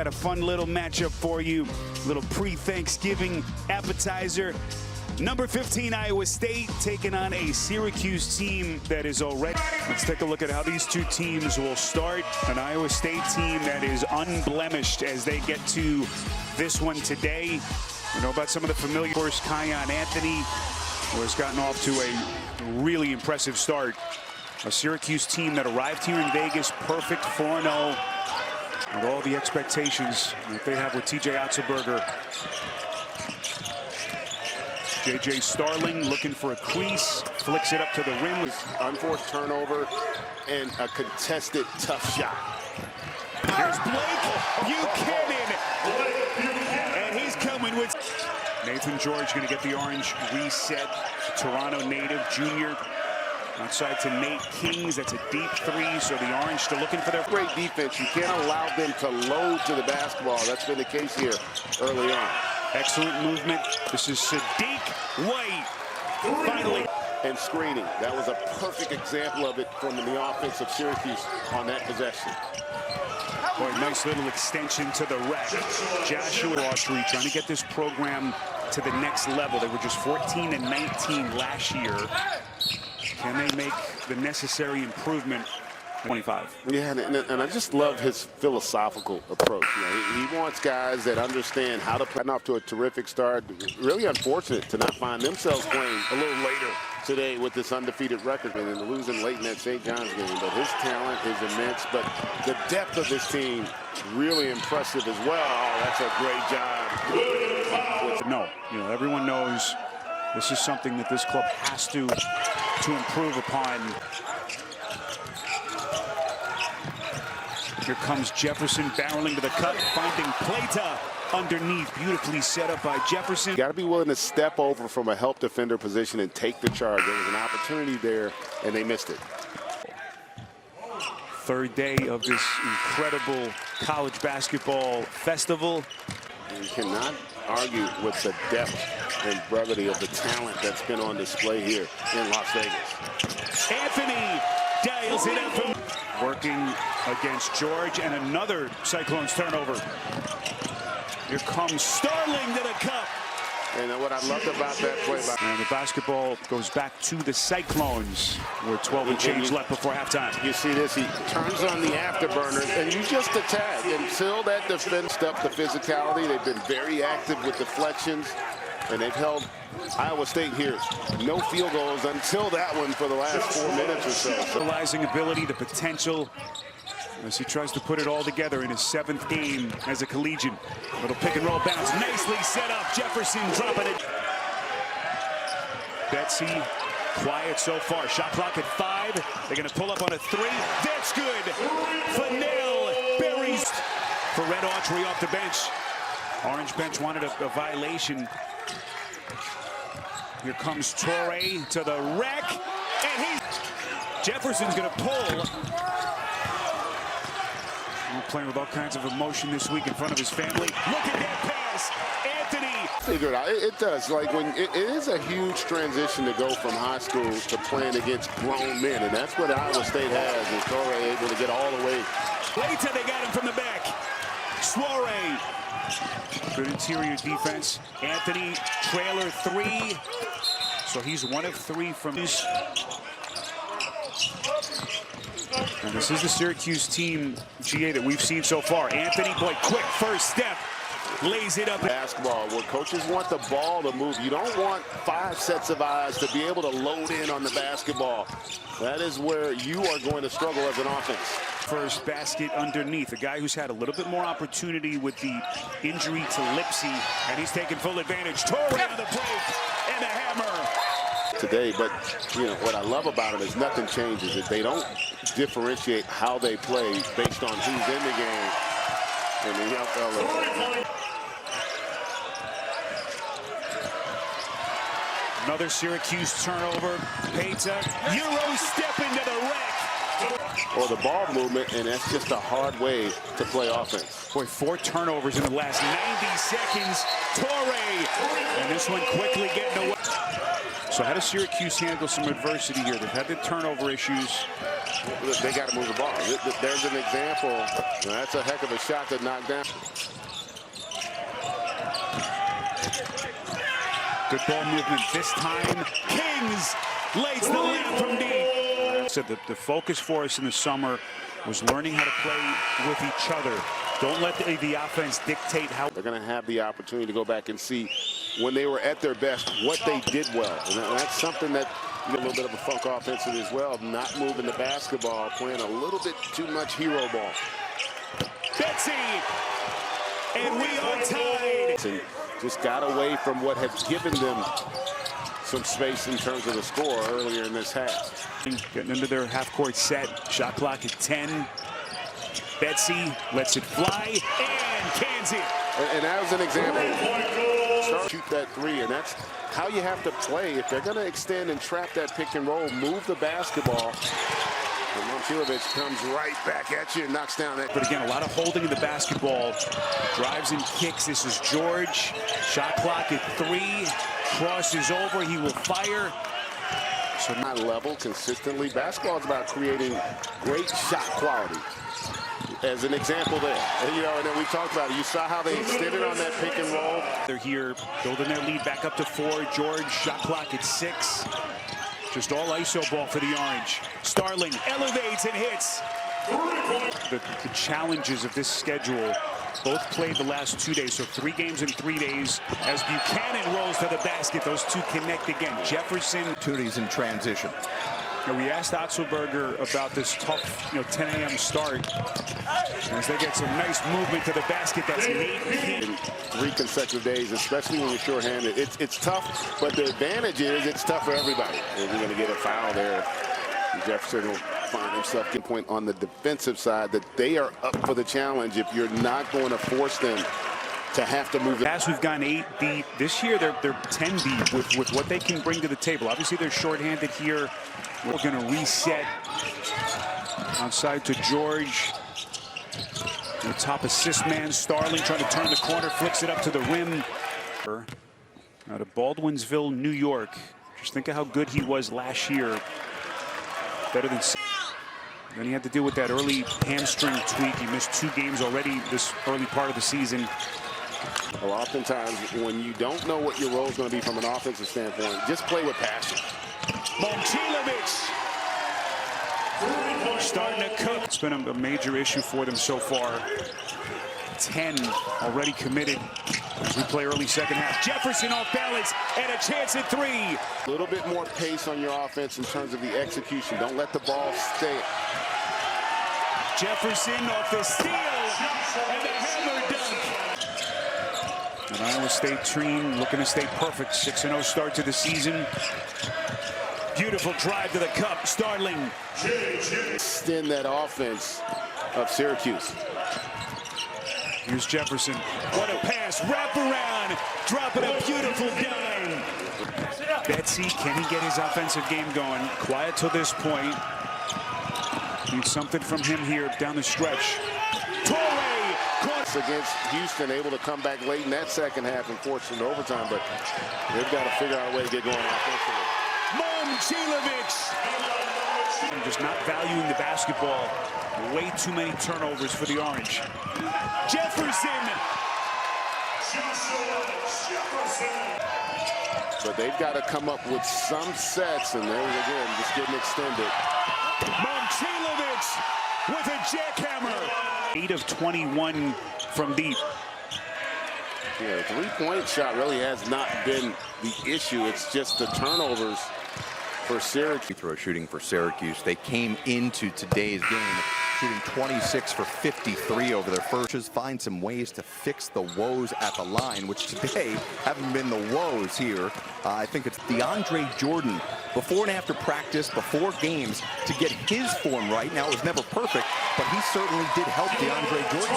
got a fun little matchup for you. Little pre-Thanksgiving appetizer. Number 15, Iowa State, taking on a Syracuse team that is already. Let's take a look at how these two teams will start. An Iowa State team that is unblemished as they get to this one today. You know about some of the familiar. Of course, Kion Anthony, who has gotten off to a really impressive start. A Syracuse team that arrived here in Vegas, perfect 4-0. With all the expectations that they have with TJ Otzelberger. J.J. Starling looking for a crease, flicks it up to the rim. Unforced turnover and a contested tough shot. Here's Blake Buchanan, and he's coming with Nathan George going to get the orange reset. Toronto native junior. Outside to Nate Kings, that's a deep three, so the orange still looking for their great defense. You can't allow them to load to the basketball. That's been the case here early on. Excellent movement. This is Sadiq White. Finally. And screening. That was a perfect example of it from the offense of Syracuse on that possession. Boy, nice little extension to the rack. Joshua Autry trying to get this program to the next level. They were just 14-19 last year. Can they make the necessary improvement? 25. Yeah, and I just love his philosophical approach. You know, he wants guys that understand how to play. Off to a terrific start. Really unfortunate to not find themselves playing a little later today with this undefeated record and then losing late in that St. John's game. But his talent is immense. But the depth of this team really impressive as well. Oh, that's a great job. No, you know, everyone knows this is something that this club has to improve upon. Here comes Jefferson barreling to the cup, finding Plata underneath. Beautifully set up by Jefferson. Got to be willing to step over from a help defender position and take the charge. There was an opportunity there, and they missed it. Third day of this incredible college basketball festival. You cannot argue with the depth and brevity of the talent that's been on display here in Las Vegas. Anthony dials it up from working against George, and another Cyclones turnover. Here comes Starling to the cup. And what I loved about that play. And the basketball goes back to the Cyclones. With 12 and change left before halftime. You see this, he turns on the afterburners, and you just attack. Until that defense up the physicality, they've been very active with deflections, and they've held Iowa State here. No field goals until that one for the last 4 minutes or so. Realizing ability, the potential, as he tries to put it all together in his 7th game as a collegiate. Little pick and roll bounce, nicely set up. Jefferson dropping it. Betsy, quiet so far. Shot clock at 5. They're going to pull up on a 3. That's good. Fennell buries for Red Autry off the bench. Orange bench wanted a violation. Here comes Torre to the rack, and Jefferson's going to pull. We're playing with all kinds of emotion this week in front of his family. Look at that pass, Anthony. Figure it out. It does. Like when it is a huge transition to go from high school to playing against grown men, and that's what Iowa State has. And Torre able to get all the way. Later they got him from the back. Soiree. Good interior defense. Anthony, trailer 3. So he's 1 of 3 from this. And this is the Syracuse team, GA, that we've seen so far. Anthony, boy, quick first step. Lays it up. Basketball, where coaches want the ball to move. You don't want 5 sets of eyes to be able to load in on the basketball. That is where you are going to struggle as an offense. First basket underneath. A guy who's had a little bit more opportunity with the injury to Lipsy, and he's taking full advantage. Torre on the break, and a hammer. Today, but you know what I love about them is nothing changes. If they don't differentiate how they play based on who's in the game. And the young fella. Another Syracuse turnover. Payta, Euro step into the rack. Or the ball movement, and that's just a hard way to play offense. Boy, 4 turnovers in the last 90 seconds. Torre, and this one quickly getting away. So how does Syracuse handle some adversity here? They've had the turnover issues. they got to move the ball. There's an example. That's a heck of a shot to knock down. Good ball movement this time. Kings lays the lead from deep. So the focus for us in the summer was learning how to play with each other. Don't let the offense dictate how. They're going to have the opportunity to go back and see when they were at their best what they did well. And that's something that you get a little bit of a funk offensively as well. Not moving the basketball, playing a little bit too much hero ball. Betsy, and we are tied. And just got away from what had given them some space in terms of the score earlier in this half. Getting into their half-court set. Shot clock at 10. Betsy lets it fly and cans it. And that was an example. Start shoot that three, and that's how you have to play. If they're going to extend and trap that pick and roll, move the basketball. And Momcilovic comes right back at you and knocks down that. But again, a lot of holding of the basketball. Drives and kicks. This is George. Shot clock at 3. Crosses over. He will fire. So high level consistently. Basketball is about creating great shot quality. As an example there, and then we talked about it. You saw how they extended on that pick and roll. They're here building their lead back up to 4. George, shot clock at 6. Just all ISO ball for the Orange. Starling elevates and hits. The challenges of this schedule, both played the last 2 days, so 3 games in 3 days. As Buchanan rolls to the basket, those two connect again. Jefferson. Opportunities in transition. Now, we asked Otzelberger about this tough, 10 a.m. start. As they get some nice movement to the basket, that's Nate. In 3 consecutive days, especially when you're shorthanded, it's tough. But the advantage is it's tough for everybody. If you're going to get a foul there, Jefferson will find himself getting point on the defensive side that they are up for the challenge if you're not going to force them to have to move. As we've gone 8 deep this year, they're 10 deep with what they can bring to the table. Obviously, they're shorthanded here. We're going to reset outside to George. The top assist man, Starling, trying to turn the corner, flicks it up to the rim. Out of Baldwinsville, New York. Just think of how good he was last year. Better than. Then he had to deal with that early hamstring tweak. He missed 2 games already this early part of the season. Well, oftentimes, when you don't know what your role is going to be from an offensive standpoint, just play with passion. Momcilovic starting to cook. It's been a major issue for them so far. 10 already committed as we play early second half. Jefferson off balance and a chance at 3. A little bit more pace on your offense in terms of the execution. Don't let the ball stay. Jefferson off the steal and the hammer dunk. An Iowa State team looking to stay perfect. 6-0 start to the season. Beautiful drive to the cup. Starling. Extend that offense of Syracuse. Here's Jefferson. What a pass. Wrap around. Dropping a beautiful dime. Betsy, can he get his offensive game going? Quiet till this point. Need something from him here down the stretch. Torrey. Against Houston, able to come back late in that second half and force it to overtime, but they've got to figure out a way to get going offensively. Momcilovic. Just not valuing the basketball. Way too many turnovers for the Orange. Jefferson. But they've got to come up with some sets, and there again, just getting extended. Momcilovic with a jackhammer. 8 of 21 from deep. Yeah, the 3-point shot really has not been the issue. It's just the turnovers for Syracuse. Throw shooting for Syracuse. They came into today's game shooting 26 for 53 over their first. Find some ways to fix the woes at the line, which today haven't been the woes here. I think it's DeAndre Jordan before and after practice, before games, to get his form right. Now, it was never perfect, but he certainly did help DeAndre Jordan.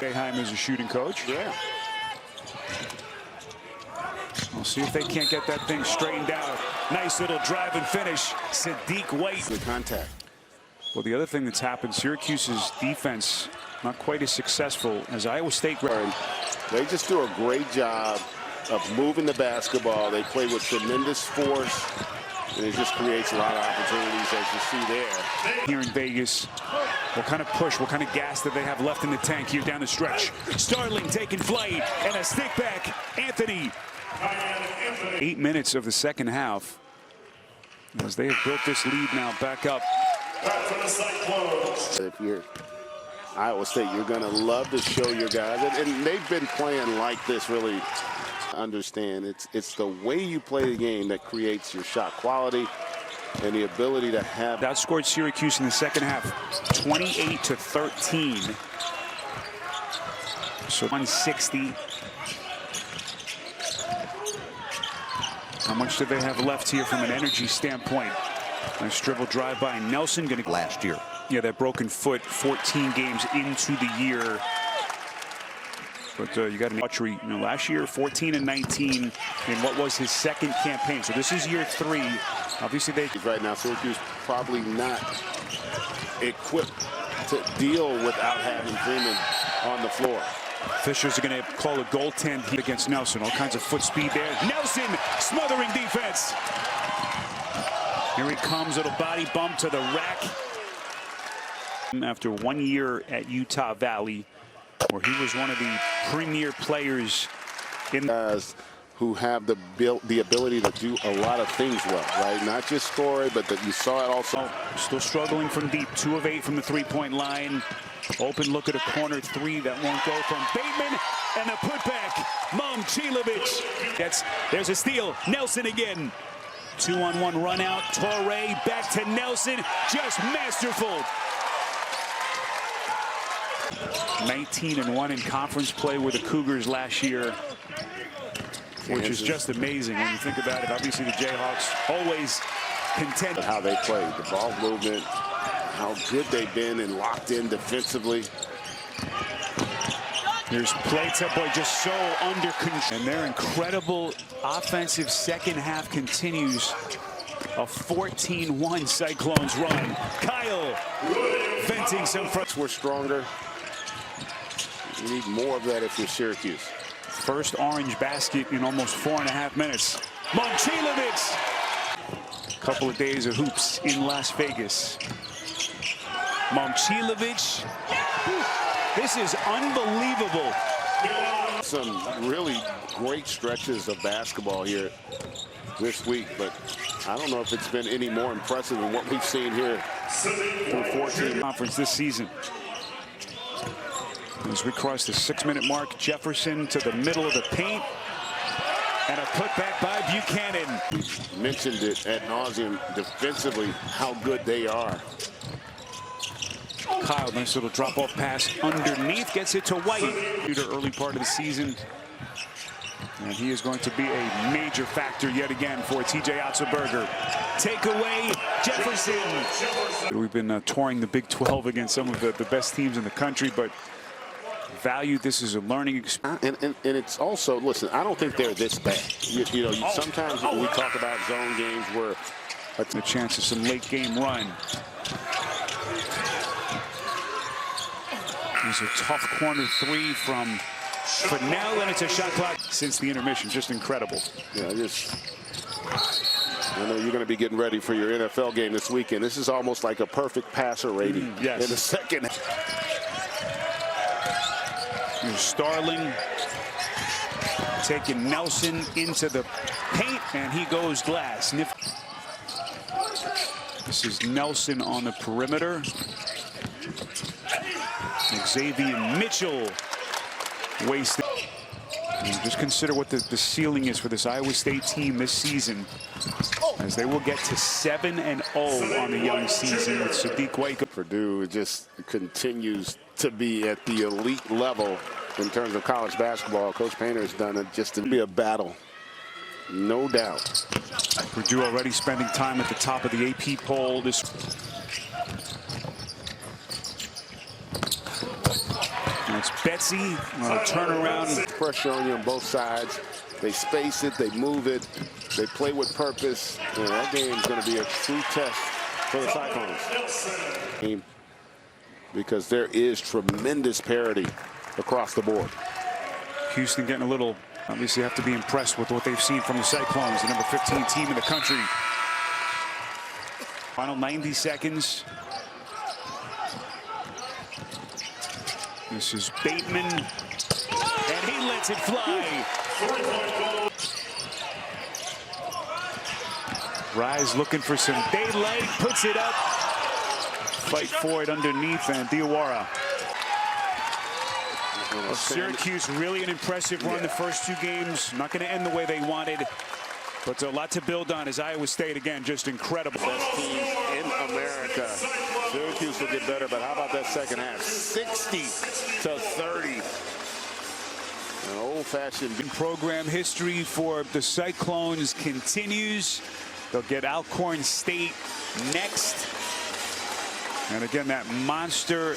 Boeheim is a shooting coach. Yeah. We'll see if they can't get that thing straightened out. Nice little drive and finish. Sadiq White. The contact. Well, the other thing that's happened, Syracuse's defense not quite as successful as Iowa State. They just do a great job of moving the basketball. They play with tremendous force. And it just creates a lot of opportunities, as you see there. Here in Vegas, what kind of push, what kind of gas that they have left in the tank here down the stretch. Starling taking flight, and a stick back. Anthony. 8 minutes of the second half, as they have built this lead now back up. If you're Iowa State, you're going to love to show your guys, and they've been playing like this. Really understand it's the way you play the game that creates your shot quality and the ability to have. Outscored Syracuse in the second half, 28-13. So 160. How much do they have left here from an energy standpoint? Nice dribble drive by Nelson. Going to last year. Yeah, that broken foot 14 games into the year. But you got an archery, last year 14 and 19 in what was his second campaign. So this is year 3. Obviously they right now Syracuse probably not equipped to deal without having Freeman on the floor. Officials are going to call a goaltend against Nelson. All kinds of foot speed there. Nelson smothering defense. Here he comes, little body bump to the rack. After 1 year at Utah Valley, where he was one of the premier players in guys who have the ability to do a lot of things well, right? Not just score it, but that you saw it also. Still struggling from deep. 2 of 8 from the three-point line. Open look at a corner 3 that won't go from Bateman, and a putback. Momcilovic. There's a steal. Nelson again. 2-on-1 run out. Torre back to Nelson. Just masterful. 19-1 in conference play with the Cougars last year, which is just amazing when you think about it. Obviously, the Jayhawks always contend. How they play, the ball movement, how good they've been and locked in defensively. There's boy, just so under control. And their incredible offensive second half continues. A 14-1 Cyclones run. Kyle venting some fronts. We're stronger. You need more of that if you're Syracuse. First orange basket in almost 4.5 minutes. Momcilovic. Couple of days of hoops in Las Vegas. Momcilovic. This is unbelievable. Some really great stretches of basketball here this week, but I don't know if it's been any more impressive than what we've seen here through 14 conference this season. As we cross the 6-minute mark, Jefferson to the middle of the paint, and a putback by Buchanan. We've mentioned it ad nauseum defensively, how good they are. Kyle, nice little drop-off pass underneath, gets it to White. Early part of the season, and he is going to be a major factor yet again for TJ Otzelberger. Take away Jefferson. We've been touring the Big 12 against some of the best teams in the country, but value this is a learning experience. And it's also, listen, I don't think they're this bad. Sometimes when we talk about zone games where a chance of some late game run. There's a tough corner 3 from Fennell, and it's a shot clock since the intermission. Just incredible. Yeah, I know you're going to be getting ready for your NFL game this weekend. This is almost like a perfect passer rating in the second. Here's Starling taking Nelson into the paint, and he goes glass. This is Nelson on the perimeter. Xavier Mitchell wasted. And just consider what the ceiling is for this Iowa State team this season, as they will get to 7-0 on the young season with Sadiq White. Purdue just continues to be at the elite level in terms of college basketball. Coach Painter has done it just to be a battle, no doubt. Purdue already spending time at the top of the AP poll. This. And it's Betsy, turnaround. Pressure on you on both sides. They space it, they move it, they play with purpose. That game is going to be a true test for the Cyclones. Because there is tremendous parity across the board. Houston getting a little, obviously have to be impressed with what they've seen from the Cyclones, the number 15 team in the country. Final 90 seconds. This is Bateman, and he lets it fly. Rise looking for some daylight, puts it up. Fight for it underneath, and Diawara. Well, Syracuse really an impressive run the first two games. Not going to end the way they wanted, but a lot to build on as Iowa State, again, just incredible. Best team in America. Syracuse will get better, but how about that second half? 60-30. An old-fashioned program history for the Cyclones continues. They'll get Alcorn State next. And again, that monster